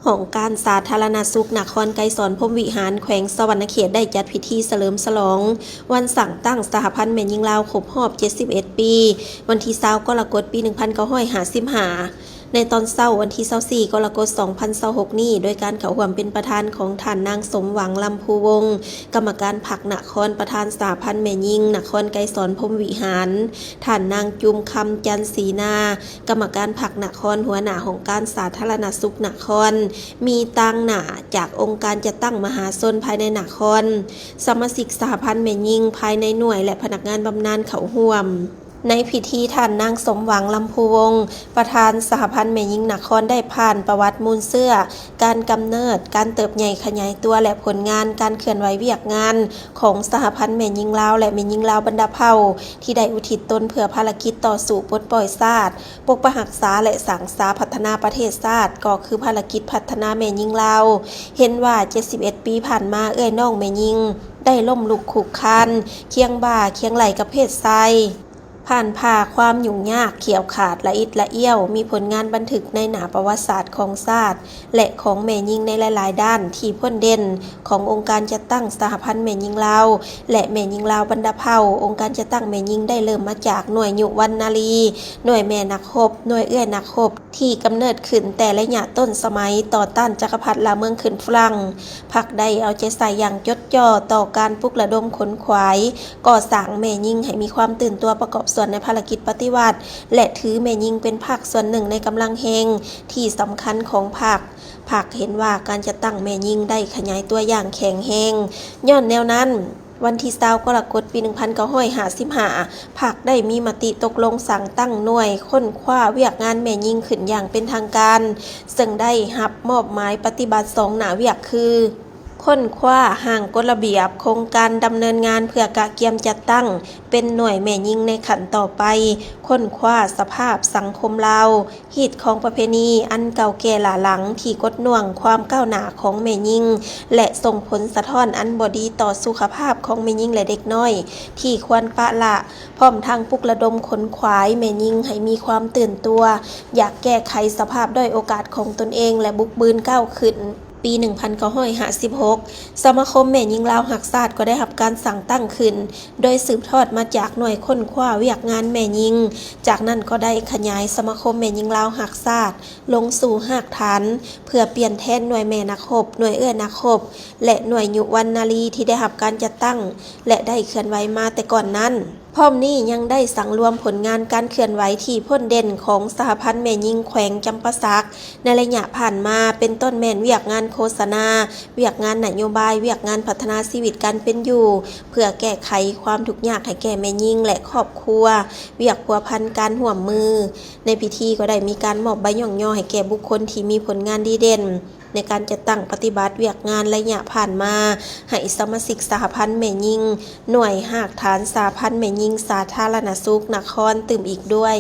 ห้องการสาธารณสุขนครไกรสอนพรหมวิหารแขวงสวรรณเขตได้จัดพิธีเฉลิมฉลองวันสั่งตั้งสหพันธ์แม่หญิงลาวครบรอบ71 ปีวันที่20กรกฎาคมปี1955ในตอนเช้าวันที่24กรกฎาคม2026นี้โดยการเข้าร่วมเป็นประธานของท่านนางสมหวังลำพูวงศ์กรรมการพรรคนครประธานสหพันธ์แม่หญิงนครไกรสอนพรหมวิหารท่านนางจุมคำจันทร์ศรีนากรรมการพรรคนครหัวหน้าของการสาธารณสุขนครมีตังหนาจากองค์การจัดตั้งมหาชนภายในนครสมาชิกสหพันธ์แม่หญิงภายในหน่วยและพนักงานบำนาญเข้าร่วมในพิธีท่านนางสมหวังลำพูวงศ์ประธานสหพันธ์แม่หญิงนครได้ผ่านประวัติมูลเสื้อการกำเนิดการเติบใหญ่ขยายตัวและผลงานการเคลื่อนไหวเวียกงานของสหพันธ์แม่หญิงลาวและแม่หญิงลาวบรรดาเผ่าที่ได้อุทิศตนเพื่อภารกิจต่อสู้ปลดปล่อยชาติปกปักรักษาและสร้างสรรค์พัฒนาประเทศชาติก็คือภารกิจพัฒนาแม่หญิงลาวเห็นว่า71 ปีผ่านมาเอ้ยน้องแม่หญิงได้ล้มลุกคลุกคลานเคียงบ่าเคียงไหลกับเพศชายผ่านผ่าความยุ่งยากเขียวขาดละอิดละเอี้ยวมีผลงานบันทึกในหน้าประวัติศาสตร์ของชาติและของแม่หญิงในหลายๆด้านที่พ้นเด่นขององค์การจัดตั้งสหพันธ์แม่หญิงลาวและแม่หญิงลาวบรรดาเผ่าองค์การจัดตั้งแม่หญิงได้เริ่มมาจากหน่วยยุวรรณนารีหน่วยแม่นักรบหน่วยเอื้อนักรบที่กำเนิดขึ้นแต่ระยะต้นสมัยต่อต้านจักรพรรดิลาวเมืองขึ้นฝรั่งพรรคได้เอาใจใส่อย่างจดจ่อต่อการปลุกระดมขนขวายก่อสร้างแม่หญิงให้มีความตื่นตัวประกอบส่วนในภารกิจปฏิวัติและถือแม่หญิงเป็นภาคส่วนหนึ่งในกำลังแห่งที่สำคัญของพรรคเห็นว่าการจะตั้งแม่หญิงได้ขยายตัวอย่างแข็งแรงย้อนแนวนั้นวันที่20กรกฎาคมปี1955พรรคได้มีมติตกลงสั่งตั้งหน่วยค้นคว้าเวียกงานแม่หญิงขึ้นอย่างเป็นทางการซึ่งได้รับมอบหมายปฏิบัติ2หน้าเวียกคือค้นคว้าห่างกฎระเบียบโครงการดำเนินงานเพื่อกะเกียมจัดตั้งเป็นหน่วยแม่หญิงในขั้นต่อไปค้นคว้าสภาพสังคมลาวฮีตของประเพณีอันเก่าแก่หลาหลังที่กดน่วงความก้าวหน้าของแม่หญิงและส่งผลสะท้อนอันบ่ดีต่อสุขภาพของแม่หญิงและเด็กน้อยที่ควรปะละพร้อมทางปลุกระดมขนขวายแม่หญิงให้มีความตื่นตัวอยากแก้ไขสภาพด้อยโอกาสของตนเองและบุกบืนก้าวขึ้นปี1956สมาคมแม่หญิงลาวหักชาติก็ได้รับการสั่งตั้งขึ้นโดยสืบทอดมาจากหน่วยค้นคว้าเวียกงานแม่หญิงจากนั้นก็ได้ขยายสมาคมแม่หญิงลาวหักชาติลงสู่รากฐานเพื่อเปลี่ยนแทนหน่วยแม่นักรบหน่วยเอื้อนักรบและหน่วยยุวรรณนารีที่ได้รับการจัดตั้งและได้เคลื่อนไหวมาแต่ก่อนนั้นพร้อมนี้ยังได้สังรวมผลงานการเคลื่อนไหวที่พ้นเด่นของสหพันธ์แม่หญิงแขวงจำปาสักในระยะผ่านมาเป็นต้นแม่นเวียกงานโฆษณาเวียกงานนโยบายเวียกงานพัฒนาชีวิตการเป็นอยู่เพื่อแก้ไขความทุกข์ยากให้แก่แม่หญิงและครอบครัวเวียกพัวพันการห่วมมือในพิธีก็ได้มีการมอบใบย่องย่อให้แก่บุคคลที่มีผลงานดีเด่นในการจัดตั้งปฏิบัติเวียกงานระยะผ่านมาให้สมาชิกสหพันธ์แม่หญิงหน่วยรากฐานสหพันธ์แม่หญิงสาธารณสุขนครตื่มอีกด้วย